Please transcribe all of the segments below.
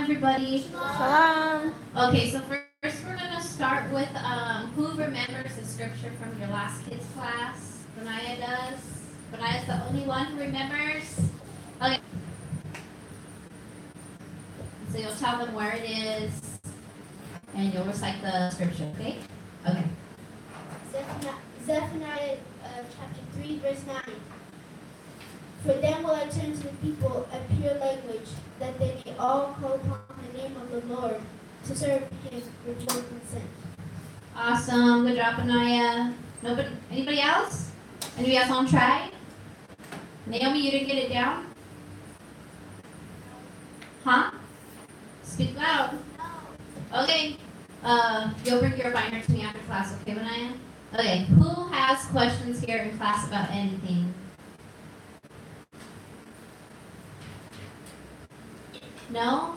everybody. Shalom. Okay, so first we're going to start with who remembers the scripture from your last kids class? Benaiah does. Benaiah's the only one who remembers. Okay. So you'll tell them where it is, and you'll recite the scripture, okay? Okay. Zephaniah chapter 3, verse 9. For them will I turn to the people a pure language, that they may all call upon the name of the Lord to serve him with full consent. Awesome. Good job, Benaiah. Nobody? Anybody else? Anybody else want to try? Naomi, you didn't get it down? Huh? Speak loud. No. Okay. You'll bring your binder to me after class, okay, Benaiah? Okay. Who has questions here in class about anything? No?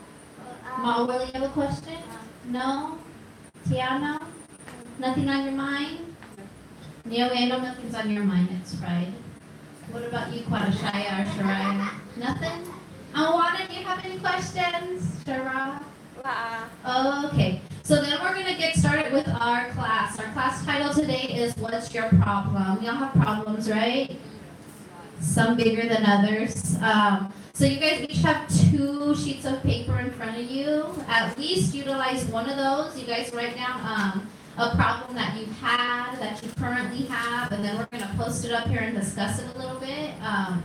Will you have a question? No? Tiana? Nothing on your mind? Naomi, I know nothing's on your mind. It's pride. What about you, Quadashaya or Shariah? Nothing? Awana, do you have any questions? Shara? Okay. So then we're going to get started with our class. Our class title today is What's Your Problem? We all have problems, right? Some bigger than others. So you guys each have 2 sheets of paper in front of you. At least utilize one of those. You guys write down a problem that you've had, that you currently have, and then we're going to post it up here and discuss it a little bit. And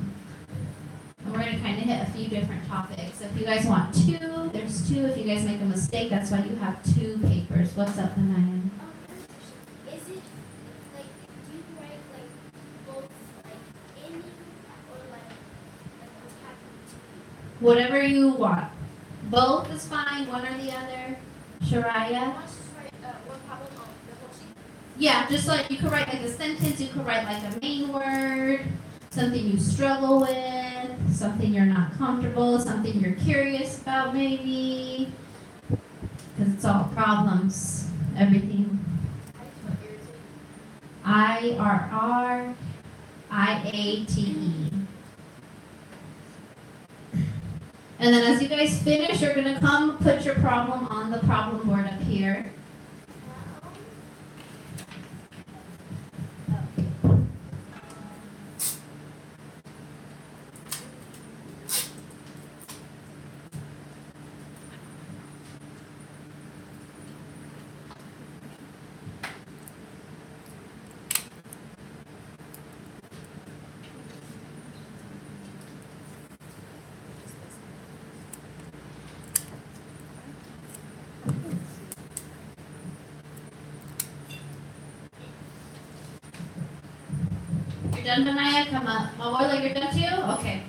we're going to kind of hit a few different topics. If you guys want 2, there's 2. If you guys make a mistake, that's why you have 2 papers. What's up, Benaiah? Is it like, do you write like both like in or like what's happening to you? Whatever you want. Both is fine, one or the other. Shariah? Let's just write one problem on the whole sheet. Yeah, just like you could write like a sentence, you could write like a main word, something you struggle with, something you're not comfortable, something you're curious about maybe. Because it's all problems, everything. IRRIATE. And then as you guys finish, you're going to come put your problem on the problem board up here. Done, Benaiah? Come up. Mawala, you're done too? Okay.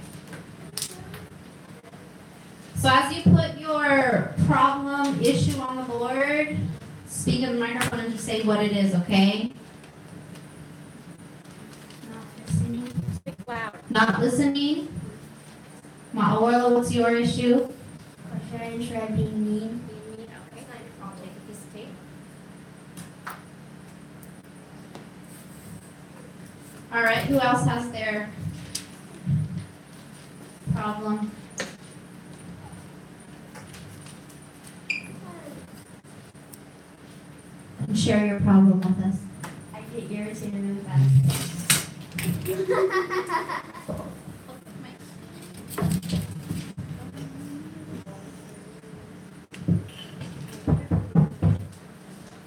So as you put your problem issue on the board, speak in the microphone and just say what it is, okay? Not listening. Speak loud. Not listening. Mawala, what's your issue? Should I be mean? Okay. I'll take a piece of tape. All right, who else has their problem? And share your problem with us. I get irritated really fast.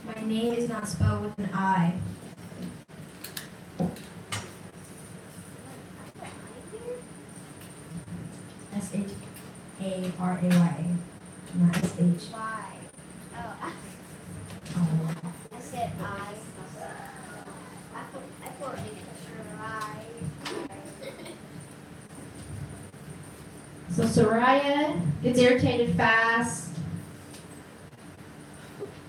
My name is not spelled with an I. S-H-A-R-A-Y-A, not S-H. Why? Oh, Oh. I said I. I thought it was So Soraya gets irritated fast.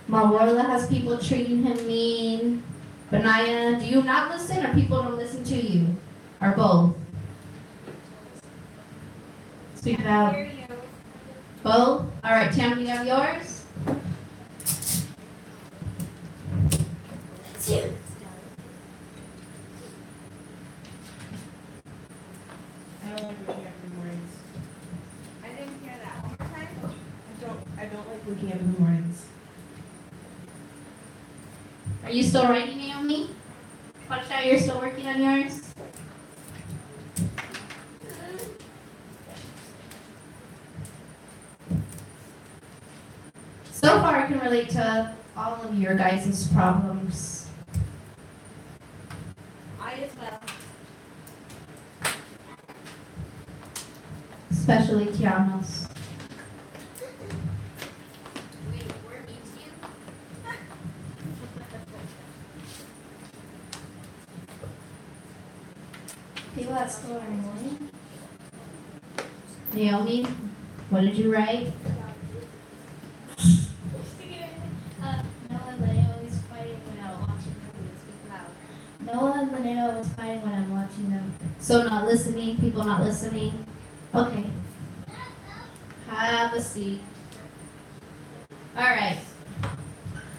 Mawala has people treating him mean. Benaiah, do you not listen or people don't listen to you? Or both? Speak out. hear you. Both? All right, Tam, you have yours? I don't like waking up in the mornings. I didn't hear that one more time. I don't like waking up in the mornings. Are you still writing, Naomi? Watch out, you're still working on yours? So far, I can relate to all of your guys' problems. I as well. Especially Tiana's. Wait, where meets you? People at school are annoying. Naomi, what did you write? Noah and Leo is fighting when I'm watching them. Speak loud. Noah and Leo is fighting when I'm watching them. So not listening, people not listening. Okay. Have a seat. All right.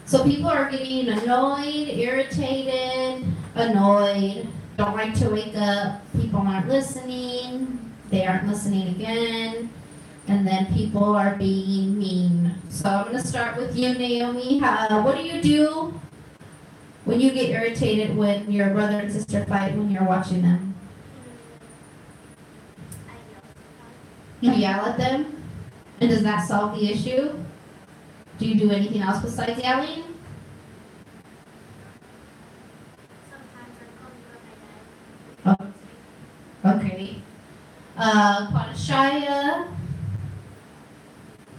So people are getting annoyed, irritated, annoyed, don't like to wake up, people aren't listening, they aren't listening again, and then people are being mean. So I'm going to start with you, Naomi. What do you do when you get irritated when your brother and sister fight when you're watching them? You yell at them? And does that solve the issue? Do you do anything else besides yelling? Sometimes I call you up my dad. Okay. Quadashaya,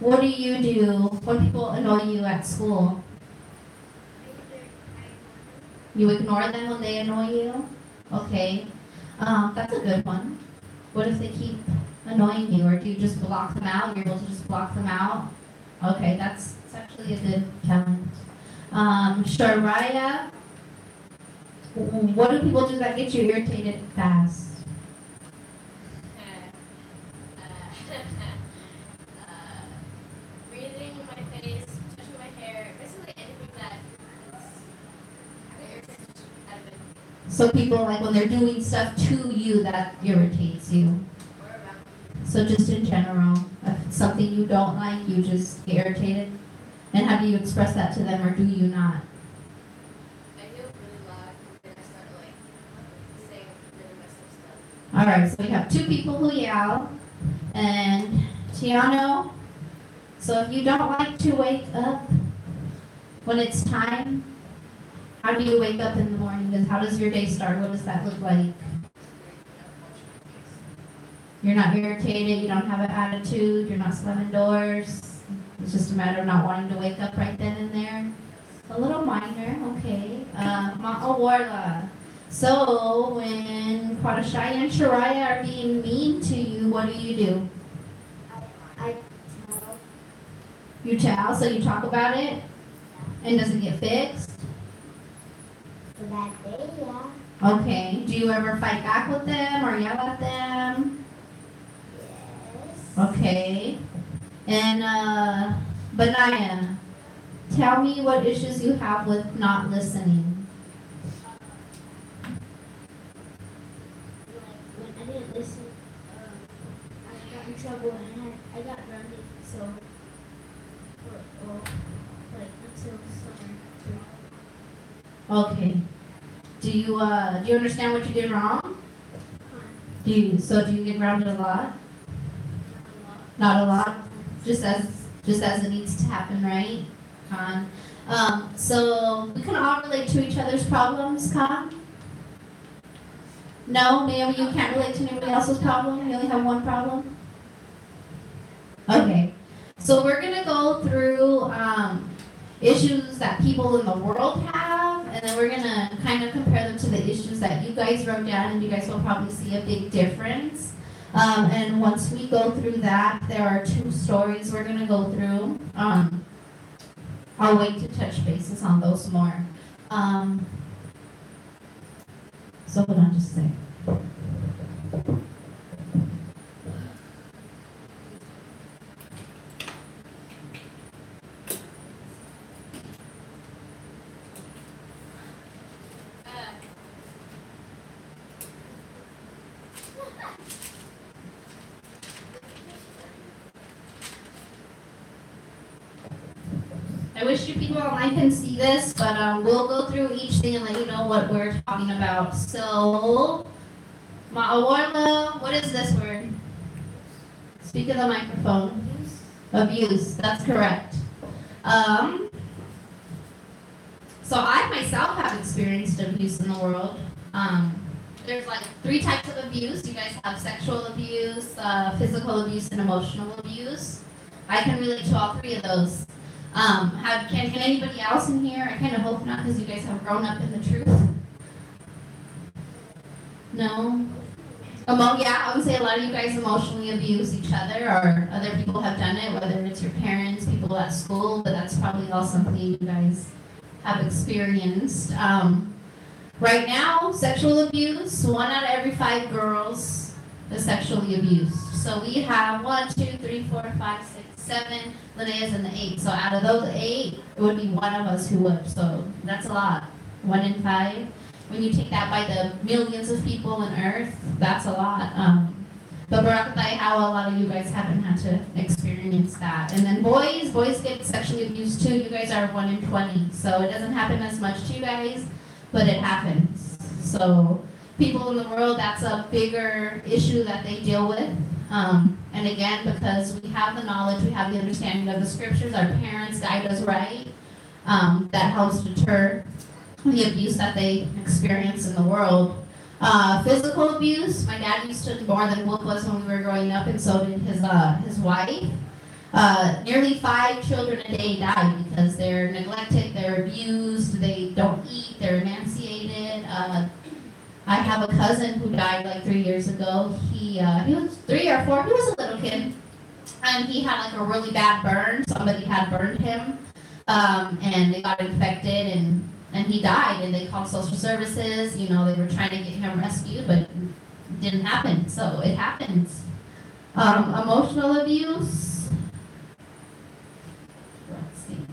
what do you do when people annoy you at school? You ignore them when they annoy you? Okay. That's a good one. What if they keep annoying you, or do you just block them out? You're able to just block them out? Okay, that's actually a good talent. Shariah, what do people do that get you irritated fast? Breathing in my face, touching my hair, basically anything that I get irritated out of it. So people, like when they're doing stuff to you that irritates you. Or around me. So just in general, if it's something you don't like, you just get irritated? And how do you express that to them, or do you not? I feel really loud, and then I start like saying really messed up stuff. All right, so we have two people who yell, and Tiano. So if you don't like to wake up when it's time, how do you wake up in the morning? How does your day start? What does that look like? You're not irritated, you don't have an attitude, you're not slamming doors. It's just a matter of not wanting to wake up right then and there. A little minor, okay. Ma'awarla. So when Quadashaya and Shariah are being mean to you, what do you do? I tell. You tell, so you talk about it? And does it get fixed? For that day, yeah. Okay. Do you ever fight back with them or yell at them? Yes. Okay. And Benaya, tell me what issues you have with not listening. Like when I didn't listen, I got in trouble and I got grounded. So, like until summer. Okay. Do you understand what you did wrong? Do you get grounded a lot? Not a lot. Just as it needs to happen, right? Khan. So we can all relate to each other's problems, Khan? No, Naomi, you can't relate to anybody else's problem? You only have one problem? Okay. So we're gonna go through issues that people in the world have, and then we're gonna kind of compare them to the issues that you guys wrote down, and you guys will probably see a big difference. And once we go through that, there are two stories we're going to go through. I'll wait to touch bases on those more. So hold on just a second. I wish you people online can see this, but we'll go through each thing and let you know what we're talking about. So, ma'awarla, what is this word? Speak of the microphone. Abuse, that's correct. So I myself have experienced abuse in the world. There's like 3 types of abuse. You guys have sexual abuse, physical abuse, and emotional abuse. I can relate to all 3 of those. Can anybody else in here? I kind of hope not, because you guys have grown up in the truth. No? Yeah, I would say a lot of you guys emotionally abuse each other, or other people have done it, whether it's your parents, people at school, but that's probably all something you guys have experienced. Right now, sexual abuse, 1 out of every 5 girls is sexually abused. So we have 1, 2, 3, 4, 5, 6, 7, Linnea's in the 8. So out of those 8, it would be 1 of us who would. So that's a lot. 1 in 5. When you take that by the millions of people on Earth, that's a lot. But Barakatai, how a lot of you guys haven't had to experience that. And then boys get sexually abused too. You guys are 1 in 20. So it doesn't happen as much to you guys, but it happens. So people in the world, that's a bigger issue that they deal with. And again, because we have the knowledge, we have the understanding of the scriptures, our parents guide us right, that helps deter the abuse that they experience in the world. Physical abuse, my dad used to more than whoop us when we were growing up, and so did his wife. Nearly 5 children a day die because they're neglected, they're abused, they don't eat, they're emaciated. I have a cousin who died like 3 years ago. He was 3 or 4, he was a little kid, and he had like a really bad burn. Somebody had burned him, and they got infected, and he died, and they called social services. You know, they were trying to get him rescued, but it didn't happen. So it happens. Emotional abuse. Let's see.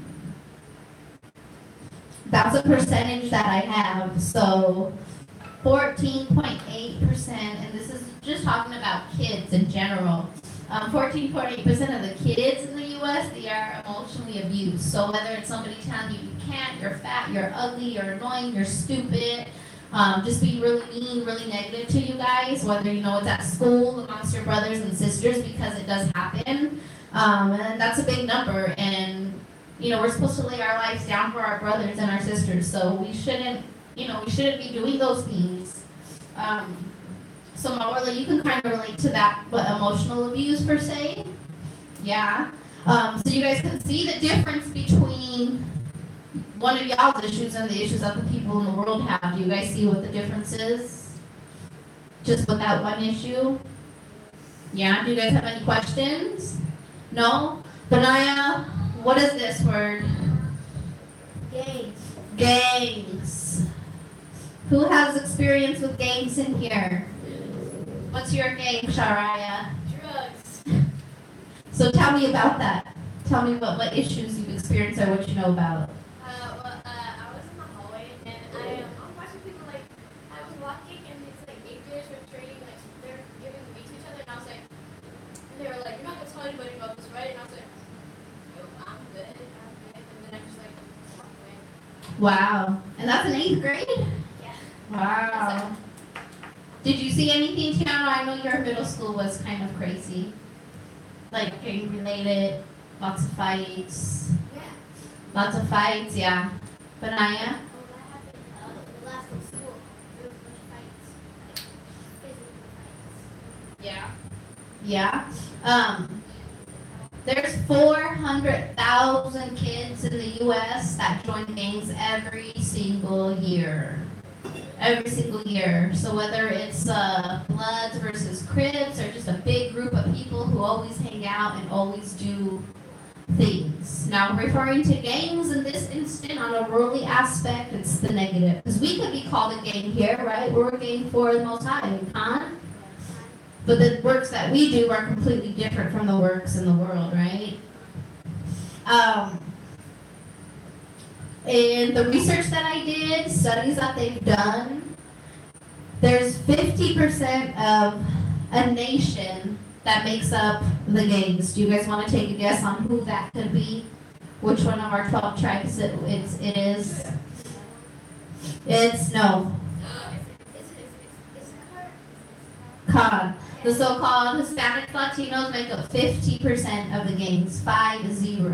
That's a percentage that I have. So 14.8%, and this is just talking about kids in general. 14.8% of the kids in the U.S., they are emotionally abused. So whether it's somebody telling you can't, you're fat, you're ugly, you're annoying, you're stupid, just being really mean, really negative to you guys, whether you know it's at school, amongst your brothers and sisters, because it does happen. And that's a big number. And, you know, we're supposed to lay our lives down for our brothers and our sisters. So we shouldn't be doing those things. So Maurla, you can kind of relate to that, but emotional abuse per se. Yeah. So you guys can see the difference between one of y'all's issues and the issues that the people in the world have. Do you guys see what the difference is? Just with that one issue? Yeah. Do you guys have any questions? No? Benaya, what is this word? Gangs. Gangs. Who has experience with gangs in here? What's your gang, Sharaya? Drugs. So tell me about that. Tell me what issues you've experienced or what you know about. I was in the hallway and I was watching people like, I was walking and these like 8th graders were trading, like they're giving meat to each other, and I was like, and they were like, you're not gonna tell anybody about this, right? And I was like, no, I'm good. And then I just like walked away. Wow. And that's in 8th grade? Yeah. Wow. Did you see anything, Tiana? I know your middle school was kind of crazy. Like gang related, lots of fights. Yeah. Lots of fights, yeah. Benaya? Well, that happened the last day of school. There was a bunch of fights. Like, physical fights. Yeah. There's 400,000 kids in the U.S. that join gangs every single year. Every single year. So whether it's Bloods versus Crips or just a big group of people who always hang out and always do things. Now, referring to gangs in this instant on a worldly aspect, it's the negative. Because we could be called a gang here, right? We're a gang for the Most High, we can't. But the works that we do are completely different from the works in the world, right? In the research that I did, studies that they've done, there's 50% of a nation that makes up the gangs. Do you guys want to take a guess on who that could be? which one of our 12 tribes it is? It's no. Con. The so-called Hispanic Latinos make up 50% of the gangs, 50.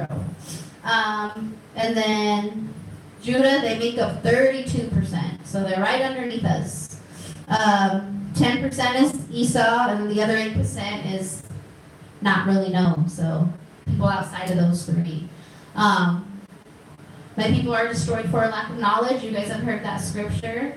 And then Judah, they make up 32%, so they're right underneath us. 10% is Esau, and the other 8% is not really known, so people outside of those three. My people are destroyed for a lack of knowledge. You guys have heard that scripture.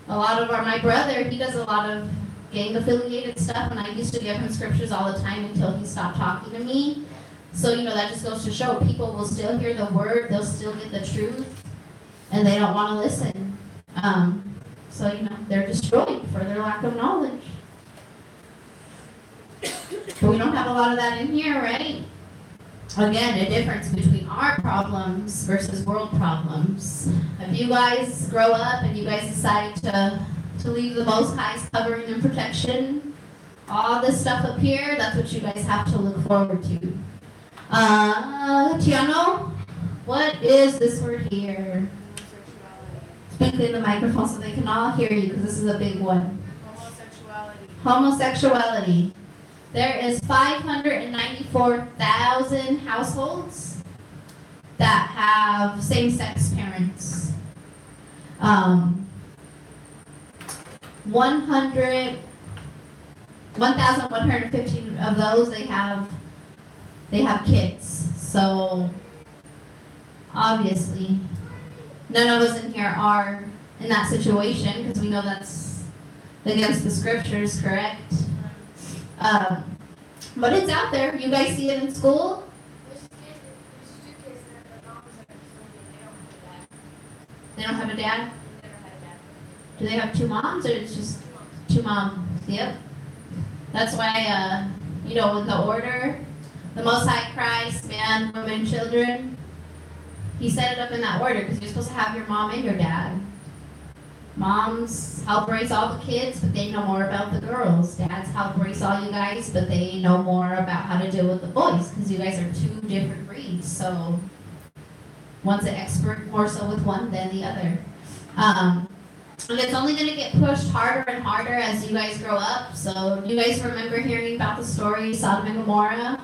My brother, he does a lot of gang-affiliated stuff, and I used to give him scriptures all the time until he stopped talking to me. So, that just goes to show people will still hear the word, they'll still get the truth, and they don't want to listen. So, they're destroyed for their lack of knowledge. But we don't have a lot of that in here, right? Again, a difference between our problems versus world problems. If you guys grow up and you guys decide to leave the Most High's covering and protection, all this stuff up here, that's what you guys have to look forward to. Tiano, what is this word here? Speak in the microphone so they can all hear you, because this is a big one. Homosexuality. There is 594,000 households that have same-sex parents. 1,115 of those they have kids. So obviously, none of us in here are in that situation because we know that's against the scriptures, correct? But it's out there. You guys see it in school? They don't have a dad? Do they have two moms, or it's just two moms? Yep. That's why, with the order, the Most High Christ, man, women, children, he set it up in that order because you're supposed to have your mom and your dad. Moms help raise all the kids, but they know more about the girls. Dads help raise all you guys, but they know more about how to deal with the boys because you guys are two different breeds. So one's an expert more so with one than the other. And it's only going to get pushed harder and harder as you guys grow up. So do you guys remember hearing about the story Sodom and Gomorrah?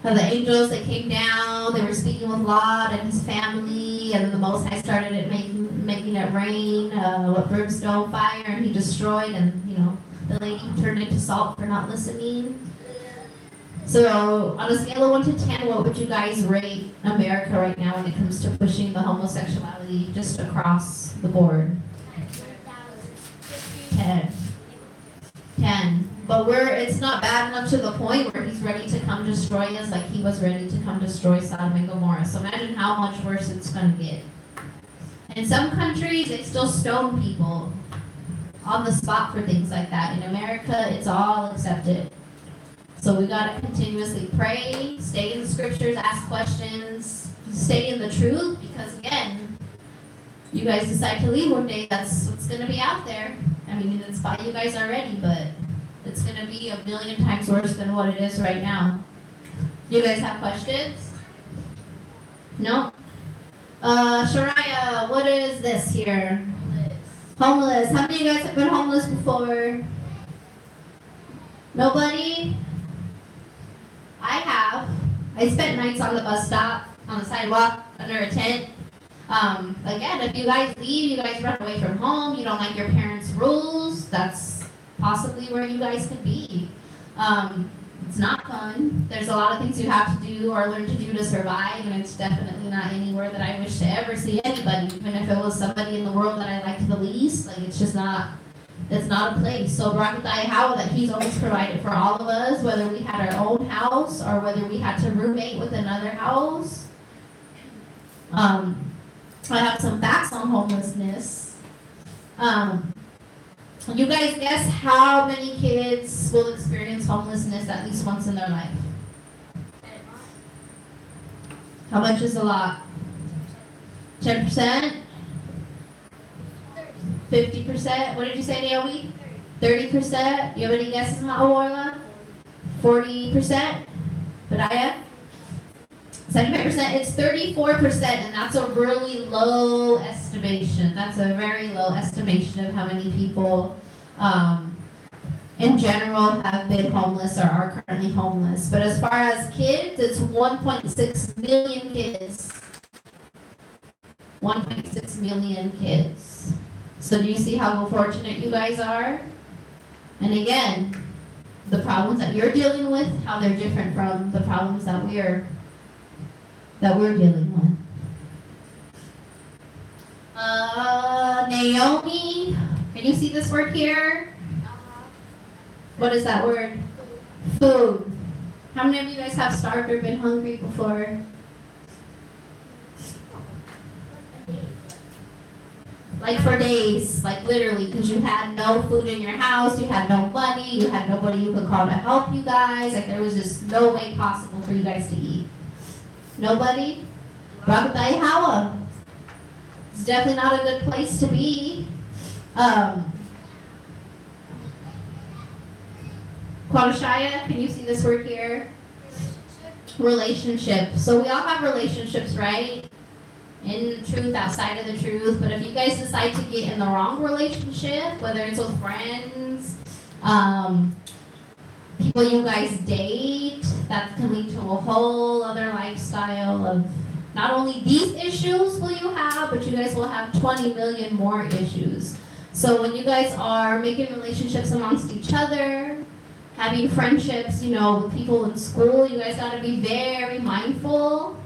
How the angels, they came down, they were speaking with Lot and his family, and then the Most High started making it rain, with brimstone fire, and he destroyed, and, the lady turned into salt for not listening. So on a scale of 1 to 10, what would you guys rate America right now when it comes to pushing the homosexuality just across the board? 10. But it's not bad enough to the point where he's ready to come destroy us like he was ready to come destroy Sodom and Gomorrah. So imagine how much worse it's going to get. In some countries, they still stone people on the spot for things like that. In America, it's all accepted. So we got to continuously pray, stay in the scriptures, ask questions, stay in the truth, because again, you guys decide to leave one day, that's what's going to be out there. I mean, it's by you guys already, but it's going to be a million times worse than what it is right now. You guys have questions? No? Shariah, what is this here? Homeless. How many of you guys have been homeless before? Nobody? I have. I spent nights on the bus stop, on the sidewalk, under a tent. Again, if you guys leave, you guys run away from home, you don't like your parents' rules, that's possibly where you guys could be. It's not fun. There's a lot of things you have to do or learn to do to survive, and it's definitely not anywhere that I wish to ever see anybody, even if it was somebody in the world that I liked the least. Like, it's not a place. So Barakutai how that he's always provided for all of us, whether we had our own house or whether we had to roommate with another house. I have some facts on homelessness. You guys guess how many kids will experience homelessness at least once in their life? How much is a lot? 10%? 50%? What did you say, Naomi? 30%? You have any guesses, Ma'awarla? 40%? Badaya? 75%, it's 34%, and that's a really low estimation. That's a very low estimation of how many people in general have been homeless or are currently homeless. But as far as kids, it's 1.6 million kids. 1.6 million kids. So do you see how fortunate you guys are? And again, the problems that you're dealing with, how they're different from the problems that we're dealing with. Naomi, can you see this word here? What is that word? Food. How many of you guys have starved or been hungry before? Like for days, like literally, because you had no food in your house, you had no money, you had nobody you could call to help you guys. Like there was just no way possible for you guys to eat. Nobody? Rakatay Hawa. It's definitely not a good place to be. Kwanashaya, can you see this word here? Relationship. So we all have relationships, right? In the truth, outside of the truth. But if you guys decide to get in the wrong relationship, whether it's with friends, people you guys date, that can lead to a whole other lifestyle of not only these issues will you have, but you guys will have 20 million more issues. So when you guys are making relationships amongst each other, having friendships, with people in school, you guys got to be very mindful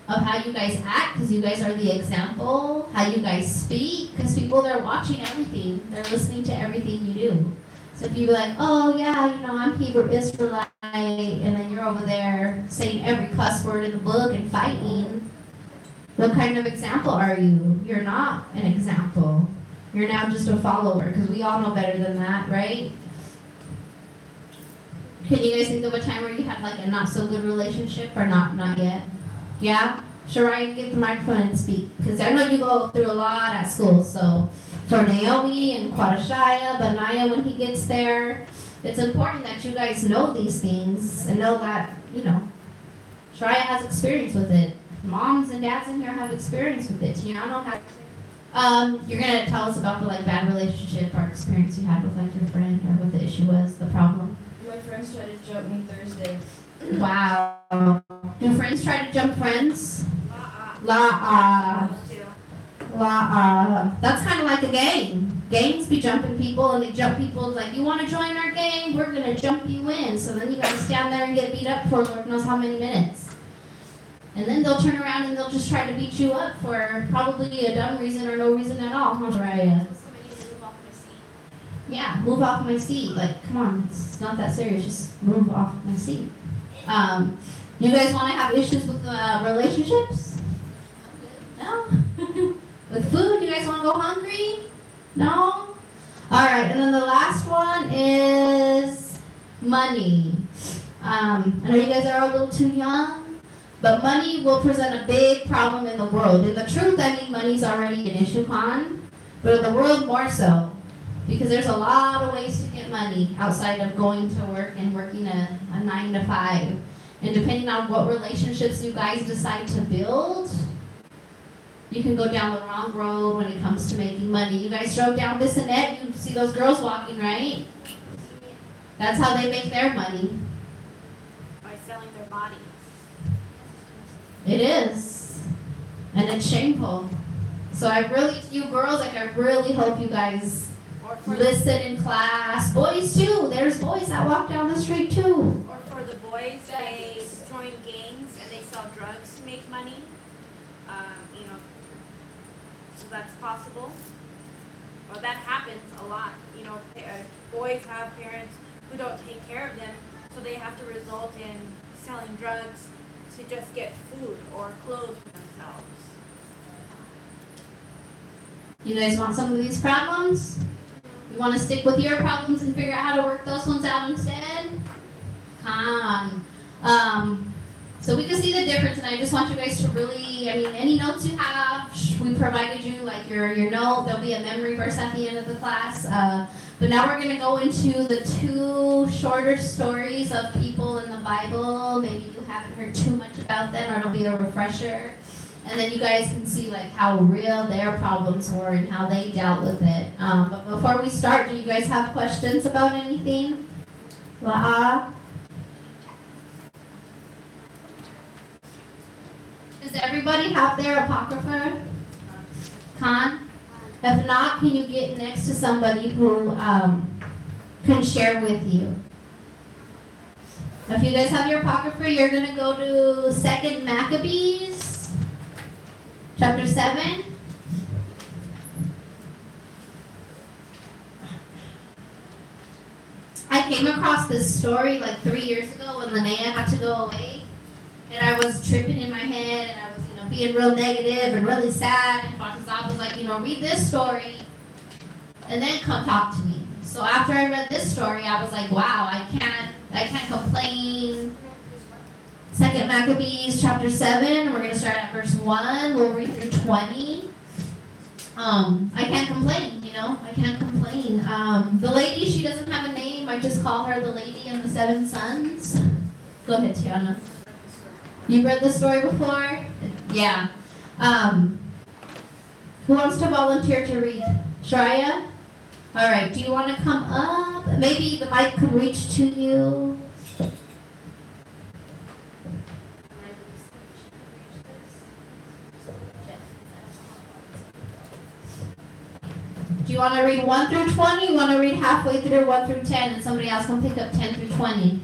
of how you guys act, because you guys are the example, how you guys speak, because people, they're watching everything. They're listening to everything you do. So if you be like, oh yeah, I'm Hebrew Israelite, and then you're over there saying every cuss word in the book and fighting, what kind of example are you? You're not an example. You're now just a follower, because we all know better than that, right? Can you guys think of a time where you had like a not so good relationship, or not yet? Yeah? Shariah, get the microphone and speak, because I know you go through a lot at school. So for Naomi and Kwadashaya, Benaiah, when he gets there, it's important that you guys know these things and know that, Shariah has experience with it. Moms and dads in here have experience with it. Tiano has. You're gonna tell us about the bad relationship or experience you had with your friend, or what the issue was, the problem. My friends tried to jump me Thursday. Wow. Do friends try to jump friends? La That's kind of like a gang. Gangs be jumping people, and they jump people like, you want to join our gang? We're going to jump you in. So then you got to stand there and get beat up for Lord knows how many minutes. And then they'll turn around and they'll just try to beat you up for probably a dumb reason or no reason at all, huh, Raya? Yeah, move off my seat. Like, come on, it's not that serious. Just move off my seat. You guys want to have issues with relationships? No? With food, you guys want to go hungry? No? All right, and then the last one is money. I know you guys are a little too young, but money will present a big problem in the world. In the truth, I mean, money's already an issue, Khan, but in the world more so. Because there's a lot of ways to get money outside of going to work and working a 9 to 5. And depending on what relationships you guys decide to build, you can go down the wrong road when it comes to making money. You guys drove down Bissonnette, you see those girls walking, right? That's how they make their money. By selling their bodies. It is. And it's shameful. So you girls, I really hope you guys listen in class. Boys too. There's boys that walk down the street too. Or for the boys, they join gangs and they sell drugs to make money. So that's possible. Or that happens a lot. Boys have parents who don't take care of them, so they have to result in selling drugs to just get food or clothes for themselves. You guys want some of these problems? You want to stick with your problems and figure out how to work those ones out instead? Come on. So we can see the difference, and I just want you guys to really, any notes you have, we provided you like your note. There'll be a memory verse at the end of the class. But now we're going to go into the 2 shorter stories of people in the Bible. Maybe you haven't heard too much about them, or it'll be a refresher. And then you guys can see like how real their problems were and how they dealt with it. But before we start, do you guys have questions about anything? La'a? Does everybody have their apocrypha? Khan? If not, can you get next to somebody who can share with you? If you guys have your apocrypha, you're going to go to 2 Maccabees, chapter 7. I came across this story like 3 years ago when Linnea had to go away. And I was tripping in my head, and I was, being real negative and really sad. And Father was like, read this story, and then come talk to me. So after I read this story, I was like, wow, I can't complain. 2 Maccabees chapter 7. We're gonna start at verse 1. We'll read through 20. I can't complain. I can't complain. The lady, she doesn't have a name. I just call her the lady and the 7 sons. Go ahead, Tiana. You read the story before? Yeah. Who wants to volunteer to read? Shreya? All right. Do you want to come up? Maybe the mic could reach to you. Do you want to read 1 through 20? You want to read halfway through 1 through 10, and somebody else can pick up 10 through 20?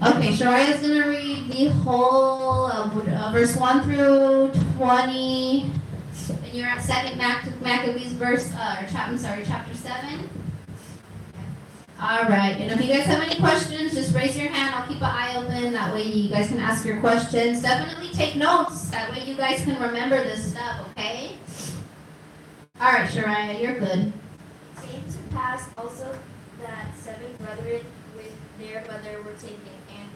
Okay, Sharia's going to read the whole verse 1 through 20. And you're at 2 Maccabees chapter 7. All right, and if you guys have any questions, just raise your hand. I'll keep an eye open. That way you guys can ask your questions. Definitely take notes. That way you guys can remember this stuff, okay? All right, Sharia, you're good. It came to pass also that 7 brethren with their mother were taken and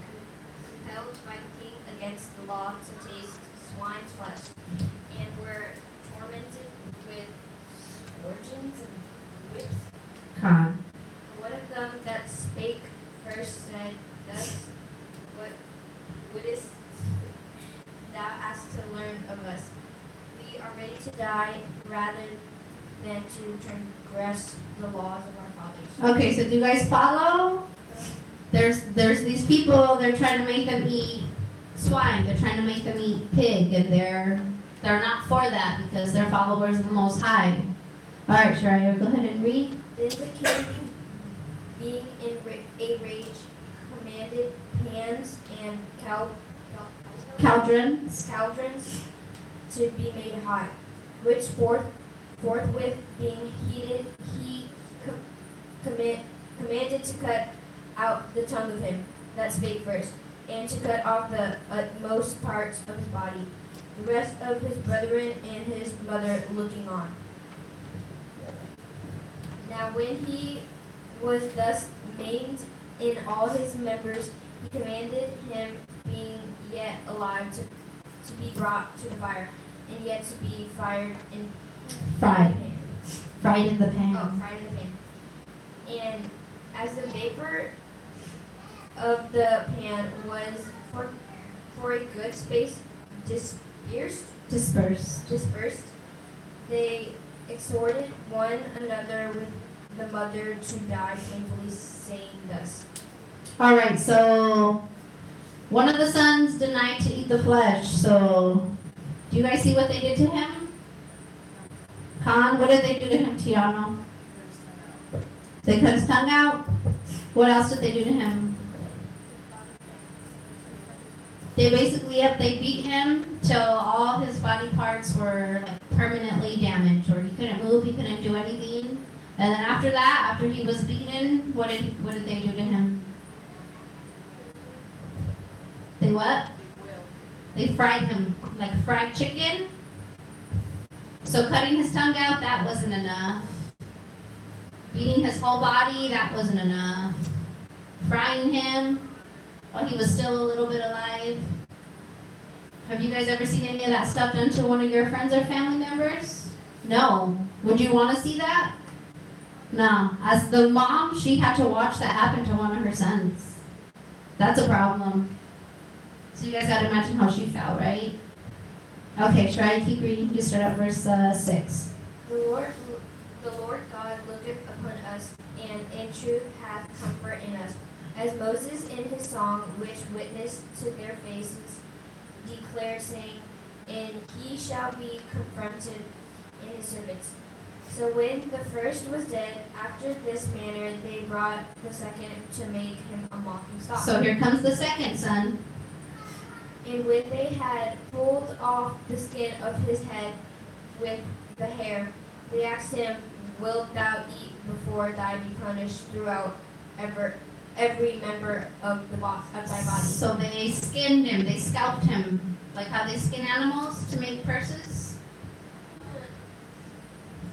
compelled by the king against the law to taste swine's flesh, and were tormented with scourgings and whips. Con. One of them that spake first said, Thus, what wouldest thou ask to learn of us? We are ready to die rather than to transgress the laws of our fathers. Okay, so do you guys follow? There's these people, they're trying to make them eat swine, they're trying to make them eat pig, and they're not for that because they're followers of the Most High. All right, Sharia, go ahead and read. Then the king, being in a rage, commanded pans and Cauldrons. to be made hot, which forthwith being heated, he commanded to cut out the tongue of him that spake first, and to cut off the utmost parts of his body, the rest of his brethren and his mother looking on. Now when he was thus maimed in all his members, he commanded him, being yet alive, to be brought to the fire, and yet to be fried in the pan. Fried in the pan. Oh, fried in the pan. And as the vapor of the pan was for a good space dispersed, they exhorted one another with the mother to die painfully, saying thus. All right, so one of the sons denied to eat the flesh. So do you guys see what they did to him? Khan, what did they do to him, Tiano? They cut his tongue out. What else did they do to him? They basically, they beat him till all his body parts were like permanently damaged, or he couldn't move, he couldn't do anything. And then after that, after he was beaten, what did they do to him? They what? They fried him like fried chicken. So cutting his tongue out, that wasn't enough. Beating his whole body, that wasn't enough. Frying him while he was still a little bit alive. Have you guys ever seen any of that stuff done to one of your friends or family members? No. Would you want to see that? No. As the mom, she had to watch that happen to one of her sons. That's a problem. So you guys got to imagine how she felt, right? Okay, try to keep reading. You start at verse 6. The Lord God looketh upon us, and in truth hath comfort in us. As Moses in his song, which witnessed to their faces, declared, saying, and he shall be confronted in his servants. So when the first was dead, after this manner they brought the second to make him a mocking stock. So here comes the second son. And when they had pulled off the skin of his head with the hair, they asked him, wilt thou eat before thy be punished throughout every member of thy body? So they skinned him, they scalped him, like how they skin animals to make purses,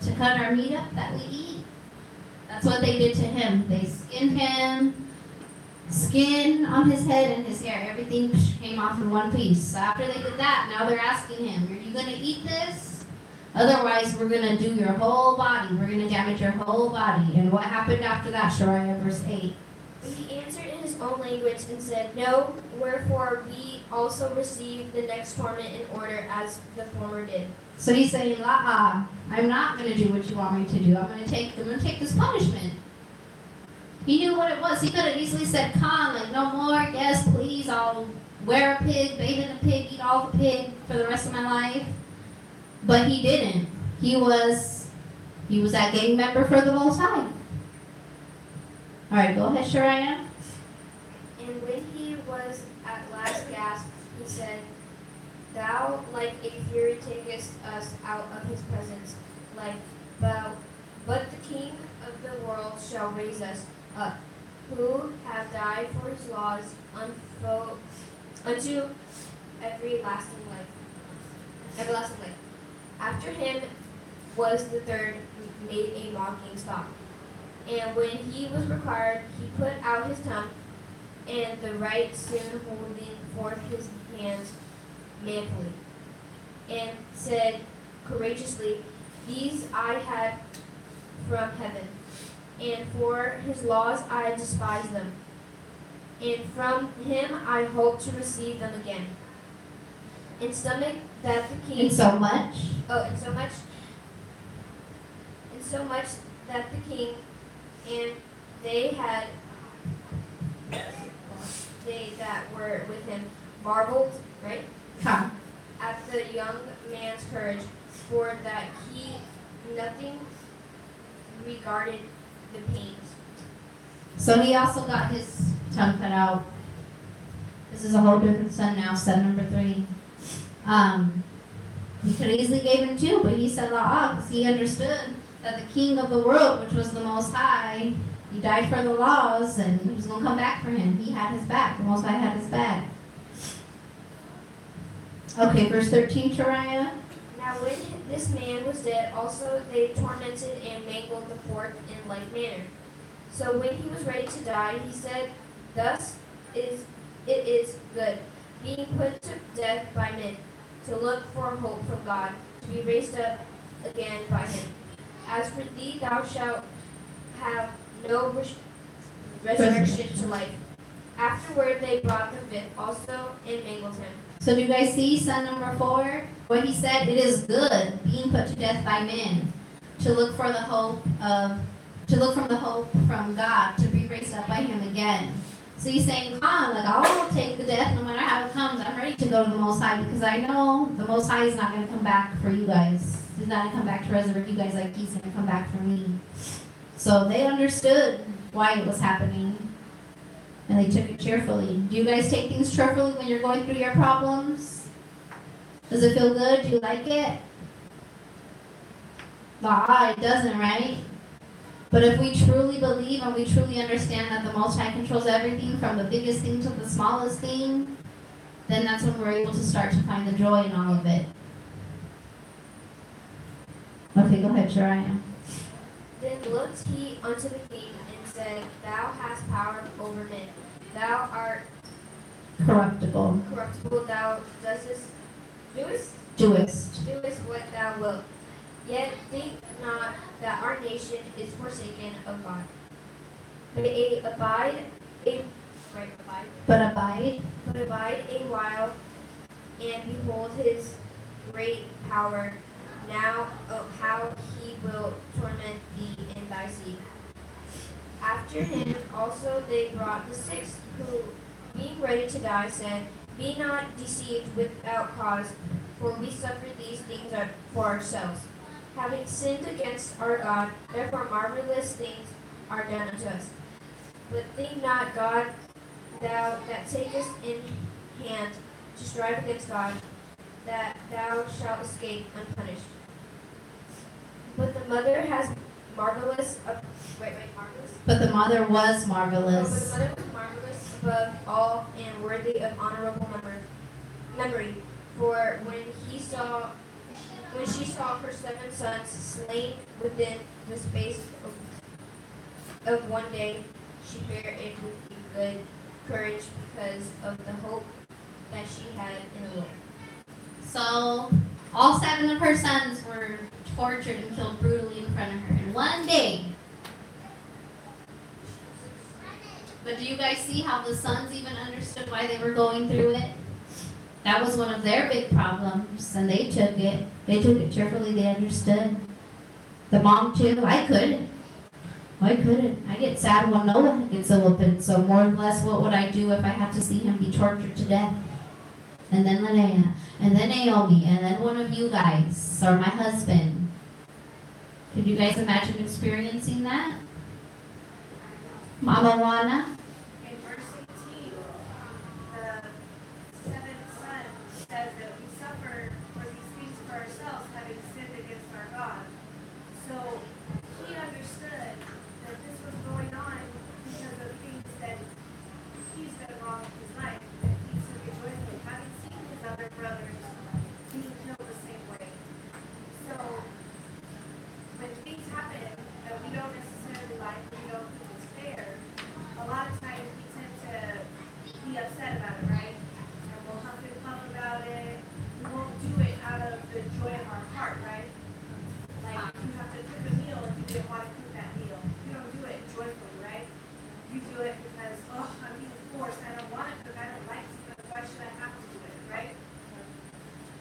to cut our meat up that we eat. That's what they did to him. They skinned him, skin on his head and his hair, everything came off in one piece. So after they did that, now they're asking him, are you going to eat this? Otherwise, we're going to do your whole body. We're going to damage your whole body. And what happened after that? Shariah, verse 8. But he answered in his own language and said, no, wherefore we also receive the next torment in order as the former did. So he's saying, I'm not going to do what you want me to do. I'm going to take this punishment. He knew what it was. He could have easily said, come, like, no more, yes, please, I'll wear a pig, bathe in a pig, eat all the pig for the rest of my life. But he didn't. He was that gang member for the Most High. All right, go ahead, Shariah. And when he was at last gasped, he said, thou, like a fury, takest us out of his presence, like thou, but the King of the world shall raise us up, who have died for his laws unto everlasting life. After him was the third made a mocking stock. And when he was required, he put out his tongue, and the right soon holding forth his hands manfully, and said courageously, these I had from heaven, and for his laws I despise them, and from him I hope to receive them again. Insomuch that the king that the king and they that were with him marveled, right? Come. At the young man's courage, for that he nothing regarded the pains. So he also got his tongue cut out. This is a whole different son now, son number 3. He could have easily gave him 2, but he said because he understood that the king of the world, which was the Most High, he died for the laws, and he was going to come back for him. He had his back. The Most High had his back. Okay, verse 13, Shariah. Now when this man was dead, also they tormented and mangled the fourth in like manner. So when he was ready to die, he said, thus it is good, being put to death by men, to look for hope from God, to be raised up again by him. As for thee, thou shalt have no resurrection to life. Afterward they brought the fifth also and mangled him. So do you guys see son number 4? What he said, it is good, being put to death by men, to look for the hope from God, to be raised up by him again. So he's saying, I'll take the death no matter how it comes. I'm ready to go to the Most High because I know the Most High is not going to come back for you guys. He's not going to come back to resurrect you guys like he's going to come back for me. So they understood why it was happening, and they took it cheerfully. Do you guys take things cheerfully when you're going through your problems? Does it feel good? Do you like it? It doesn't, right? But if we truly believe and we truly understand that the Most High controls everything from the biggest thing to the smallest thing, then that's when we're able to start to find the joy in all of it. Okay, go ahead, Shariah. Then looked he unto the king and said, thou hast power over men. Thou art Corruptible. corruptible, thou dost doest what thou wilt. Yet think not that our nation is forsaken of God. But abide a while, and behold his great power. Now, how he will torment thee and thy seed. After him also they brought the sixth, who, being ready to die, said, Be not deceived without cause, for we suffer these things for ourselves, having sinned against our God. Therefore marvelous things are done unto us. But think not, God, thou that takest in hand to strive against God, that thou shalt escape unpunished. But the mother has marvelous. Marvelous. But the mother was But the marvelous. mother was marvelous above all and worthy of honorable memory. For when she saw her 7 sons slain within the space of one day, she bare it with good courage because of the hope that she had in the Lord. So all 7 of her sons were tortured and killed brutally in front of her in one day. But do you guys see how the sons even understood why they were going through it? That was one of their big problems, and they took it. They took it cheerfully. They understood. The mom too. I couldn't. I get sad when Noah gets a whooping. So more or less, what would I do if I had to see him be tortured to death? And then Linnea, and then Naomi, and then one of you guys, or my husband. Could you guys imagine experiencing that? Mama Juana? In verse 18, the 7th son says that we suffer for these things for ourselves, having sinned against our God. So he understood that this was going on because of things that he's done wrong in his life, and he took it with him, having seen his other brothers being killed the same way. So when things happen that we don't necessarily like, we don't think it's fair, a lot of times we tend to be upset about it, right? And we'll huff and puff about it. We won't do it out of the joy of our heart, right? Like you have to cook a meal and you didn't want to cook that meal. You don't do it joyfully, right? You do it because, I'm being forced. I don't want to cook. I don't like to cook. Why should I have to do it, right?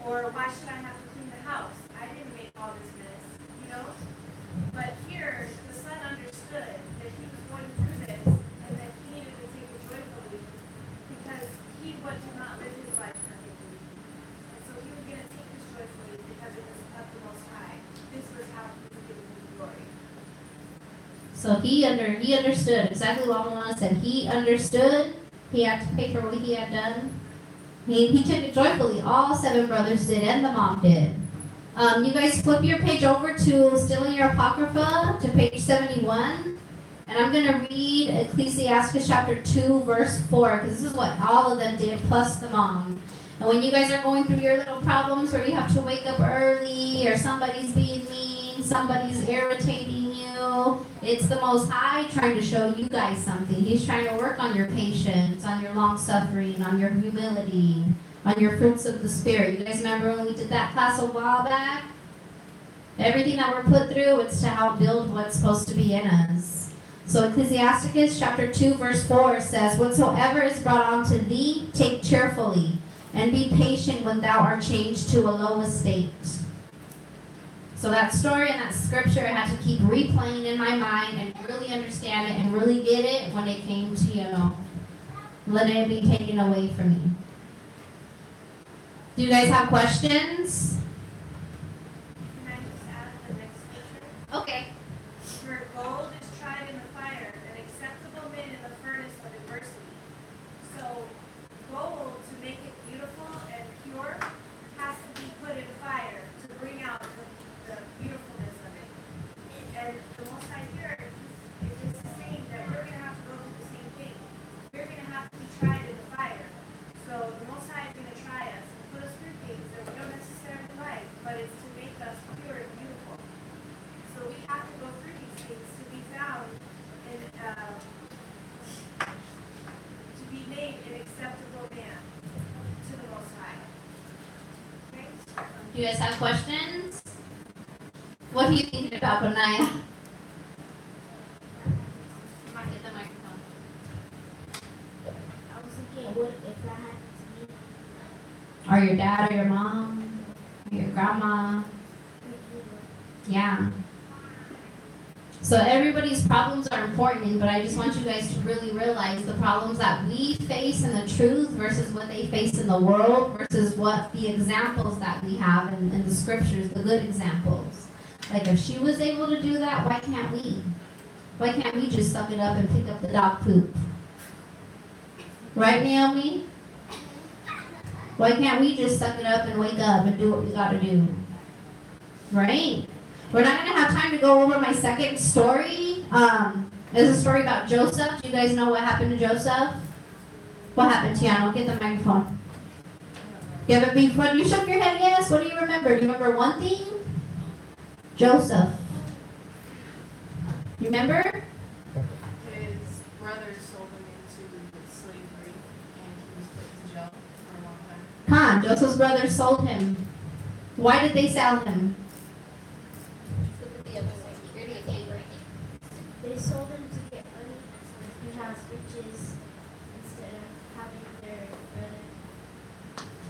Or why should I have to clean the house? I didn't make all this mess, you know? But here, the son understood that he was going through this and that he needed to take it joyfully because he did not live his life perfectly. And so he was going to take this joyfully because it was of the Most High. This was how he was giving him glory. So he understood exactly what Mama said. He understood. He had to pay for what he had done. He took it joyfully. All 7 brothers did, and the mom did. You guys flip your page over to still in your Apocrypha to page 71. And I'm going to read Ecclesiastes chapter 2, verse 4, because this is what all of them did, plus the mom. And when you guys are going through your little problems where you have to wake up early, or somebody's being mean, somebody's irritating you, it's the Most High trying to show you guys something. He's trying to work on your patience, on your long suffering, on your humility, on your fruits of the Spirit. You guys remember when we did that class a while back? Everything that we're put through, it's to help build what's supposed to be in us. So Ecclesiastes chapter 2, verse 4 says, Whatsoever is brought unto thee, take cheerfully, and be patient when thou art changed to a low estate. So that story and that scripture I had to keep replaying in my mind and really understand it and really get it when it came to, Linnea being taken away from me. Do you guys have questions? Can I just add the next scripture? Okay. For gold is tried in the fire, an acceptable mint in the furnace of adversity. So gold, to make it beautiful and pure, has to be put in fire to bring out the beautifulness of it. And the Most High here is just saying that we're going to have to go through the same thing. We're going to have to be tried in the fire. So the Most High is going to try us and put us through things that we don't necessarily like. Do you guys have questions? What are you thinking about, Benaiah? Get the microphone. I was thinking, what if that happened to me? Or your dad or your mom? Or your grandma? Yeah. So everybody's problems are important, but I just want you guys to really realize the problems that we face in the truth versus what they face in the world versus what the examples that we have in the scriptures, the good examples. Like if she was able to do that, why can't we? Why can't we just suck it up and pick up the dog poop? Right, Naomi? Why can't we just suck it up and wake up and do what we gotta do? Right? We're not going to have time to go over my second story. It's a story about Joseph. Do you guys know what happened to Joseph? What happened, Tiano? Get the microphone. You haven't been fun? You shook your head, yes. What do you remember? Do you remember one thing? Joseph. You remember? His brothers sold him into slavery, and he was put in jail for a long time. Come on, Joseph's brothers sold him. Why did they sell him? They sold them to get money and have riches instead of having their brother.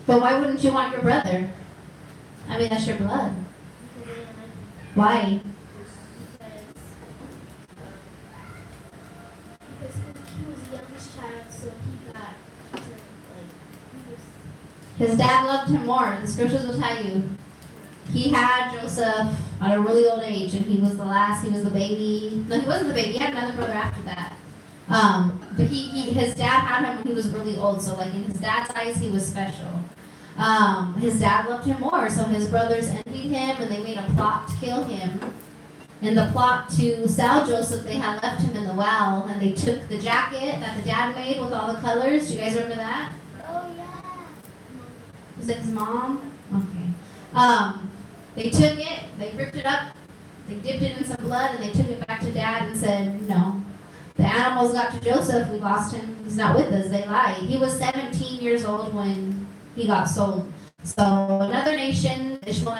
But why wouldn't you want your brother? I mean, that's your blood. Because they didn't like him. Why? Because he was the youngest child, so he got to, he was. His dad loved him more. The scriptures will tell you. He had Joseph at a really old age, and he was the last. He was the baby. No, he wasn't the baby. He had another brother after that. But his dad had him when he was really old. So, like in his dad's eyes, he was special. His dad loved him more, so his brothers envied him, and they made a plot to kill him. In the plot to sell Joseph, they had left him in the well, and they took the jacket that the dad made with all the colors. Do you guys remember that? Oh, yeah. Was it his mom? Okay. They took it, they ripped it up, they dipped it in some blood, and they took it back to Dad and said, no. The animals got to Joseph, we lost him, he's not with us. They lied. He was 17 years old when he got sold. So another nation, Ishmael